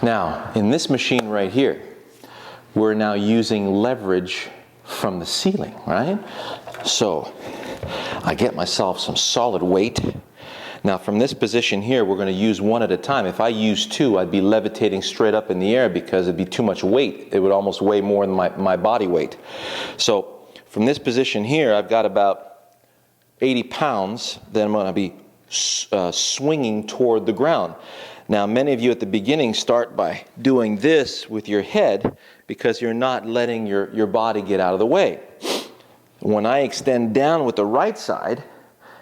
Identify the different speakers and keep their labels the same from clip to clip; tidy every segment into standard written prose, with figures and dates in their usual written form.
Speaker 1: Now, in this machine right here, we're now using leverage from the ceiling, right? So I get myself some solid weight. Now from this position here, we're going to use one at a time. If I use two, I'd be levitating straight up in the air because it'd be too much weight. It would almost weigh more than my body weight. So from this position here, I've got about 80 pounds that I'm going to be swinging toward the ground. Now many of you at the beginning start by doing this with your head because you're not letting your body get out of the way. When I extend down with the right side,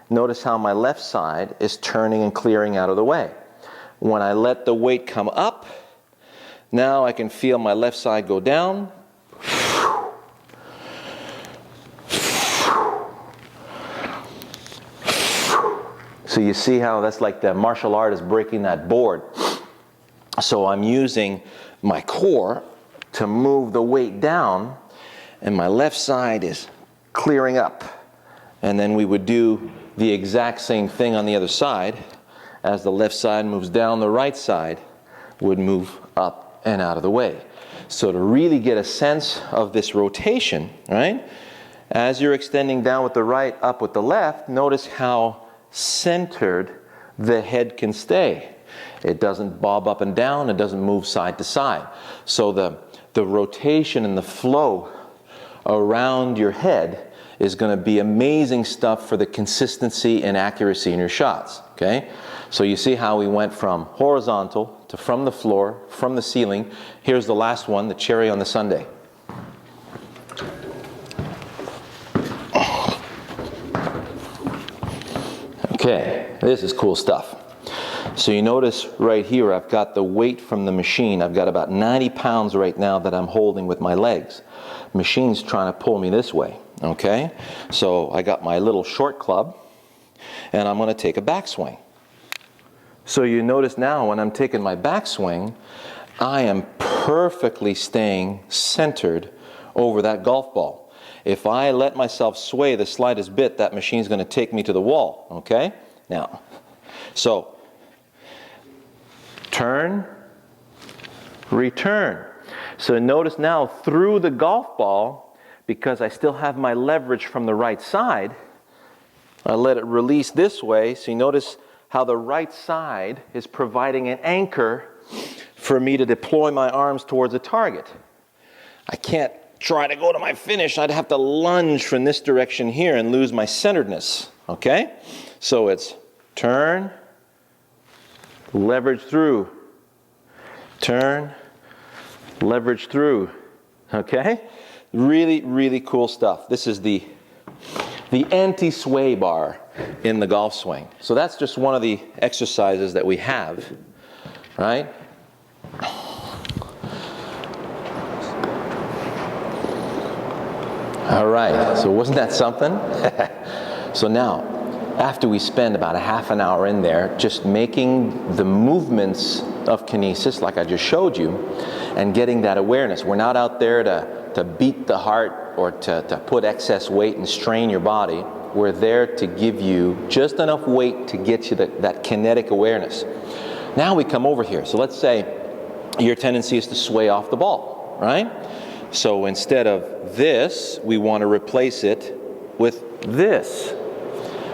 Speaker 1: notice how my left side is turning and clearing out of the way. When I let the weight come up, now I can feel my left side go down. So you see how that's like the martial artist breaking that board. So I'm using my core to move the weight down, and my left side is clearing up. And then we would do the exact same thing on the other side. As the left side moves down, the right side would move up and out of the way. So to really get a sense of this rotation, right? As you're extending down with the right, up with the left, notice how centered the head can stay. It doesn't bob up and down, it doesn't move side to side. So the rotation and the flow around your head is going to be amazing stuff for the consistency and accuracy in your shots, okay? So you see how we went from horizontal to from the floor, from the ceiling. Here's the last one, the cherry on the sundae. Okay, this is cool stuff. So you notice right here, I've got the weight from the machine. I've got about 90 pounds right now that I'm holding with my legs. Machine's trying to pull me this way, okay? So I got my little short club, and I'm going to take a backswing. So you notice now when I'm taking my backswing, I am perfectly staying centered over that golf ball. If I let myself sway the slightest bit, that machine's going to take me to the wall, okay? Now, so turn, return. So notice now through the golf ball, because I still have my leverage from the right side, I let it release this way. So you notice how the right side is providing an anchor for me to deploy my arms towards a target. I can't try to go to my finish. I'd have to lunge from this direction here and lose my centeredness, okay? So it's turn, leverage through, turn, leverage through, okay? Really, really cool stuff. This is the anti-sway bar in the golf swing. So that's just one of the exercises that we have, right? All right, so wasn't that something? So now, after we spend about a half an hour in there just making the movements of kinesis like I just showed you and getting that awareness. We're not out there to beat the heart or to put excess weight and strain your body. We're there to give you just enough weight to get you that kinetic awareness. Now we come over here. So let's say your tendency is to sway off the ball, right? So instead of this, we want to replace it with this.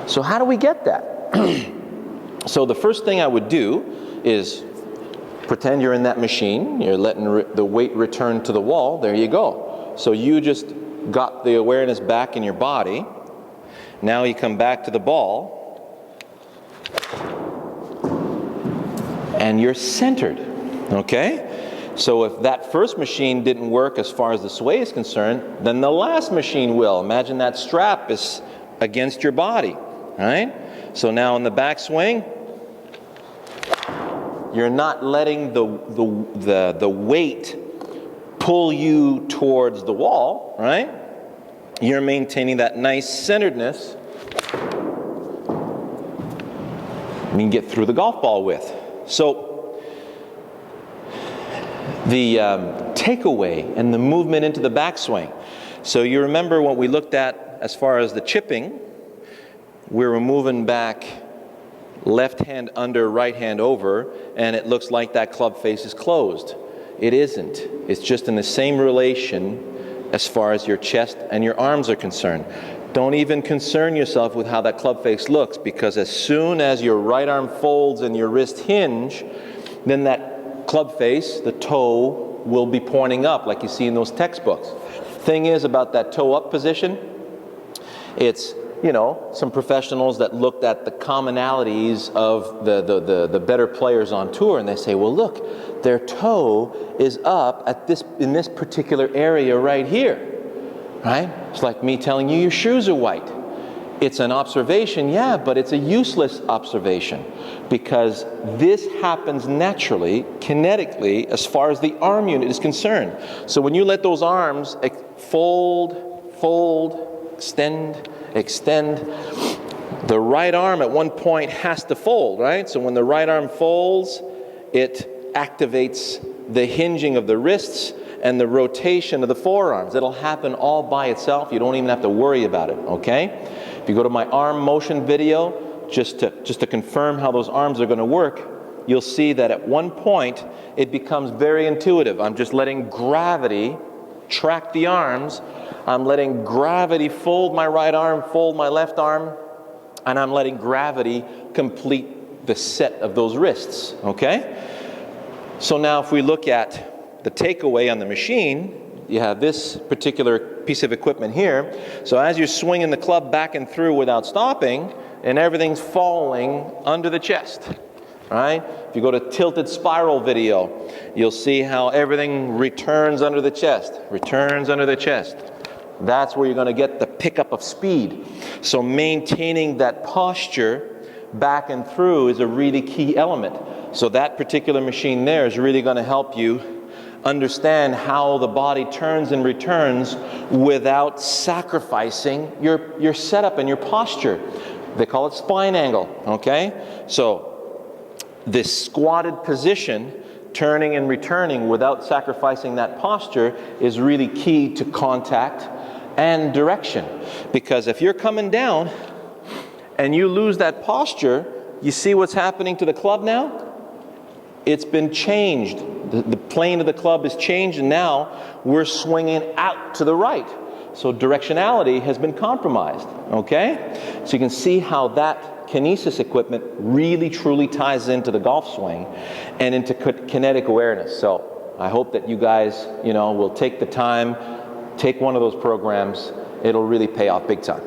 Speaker 1: So how do we get that? So the first thing I would do is pretend you're in that machine. You're letting the weight return to the wall. There you go. So you just got the awareness back in your body. Now you come back to the ball. And you're centered. Okay? So if that first machine didn't work as far as the sway is concerned, then the last machine will. Imagine that strap is against your body, right? So now in the backswing, you're not letting the weight pull you towards the wall, right? You're maintaining that nice centeredness you can get through the golf ball with. So the takeaway and the movement into the backswing. So you remember what we looked at as far as the chipping, we were moving back left hand under, right hand over, and it looks like that club face is closed. It isn't. It's just in the same relation as far as your chest and your arms are concerned. Don't even concern yourself with how that club face looks, because as soon as your right arm folds and your wrist hinge, then that club face, the toe, will be pointing up like you see in those textbooks. Thing is about that toe up position, it's, you know, some professionals that looked at the commonalities of the better players on tour, and they say, well, look, their toe is up at in this particular area right here, right? It's like me telling you your shoes are white. It's an observation, yeah, but it's a useless observation, because this happens naturally, kinetically, as far as the arm unit is concerned. So when you let those arms fold, fold, extend, extend, the right arm at one point has to fold, right? So when the right arm folds, it activates the hinging of the wrists and the rotation of the forearms. It'll happen all by itself. You don't even have to worry about it, okay? If you go to my arm motion video, just to confirm how those arms are going to work, you'll see that at one point it becomes very intuitive. I'm just letting gravity track the arms. I'm letting gravity fold my right arm, fold my left arm, and I'm letting gravity complete the set of those wrists, okay? So now if we look at the takeaway on the machine, you have this particular piece of equipment here. So as you're swinging the club back and through without stopping, and everything's falling under the chest, right? If you go to tilted spiral video, you'll see how everything returns under the chest, returns under the chest. That's where you're going to get the pickup of speed. So maintaining that posture back and through is a really key element. So that particular machine there is really going to help you understand how the body turns and returns without sacrificing your setup and your posture. They call it spine angle, okay? So this squatted position, turning and returning without sacrificing that posture, is really key to contact and direction. Because if you're coming down and you lose that posture, you see what's happening to the club now? It's been changed. The plane of the club is changed, and now we're swinging out to the right. So directionality has been compromised, okay? So you can see how that Kinesis equipment really truly ties into the golf swing and into kinetic awareness. So I hope that you guys, will take the time, take one of those programs. It'll really pay off big time.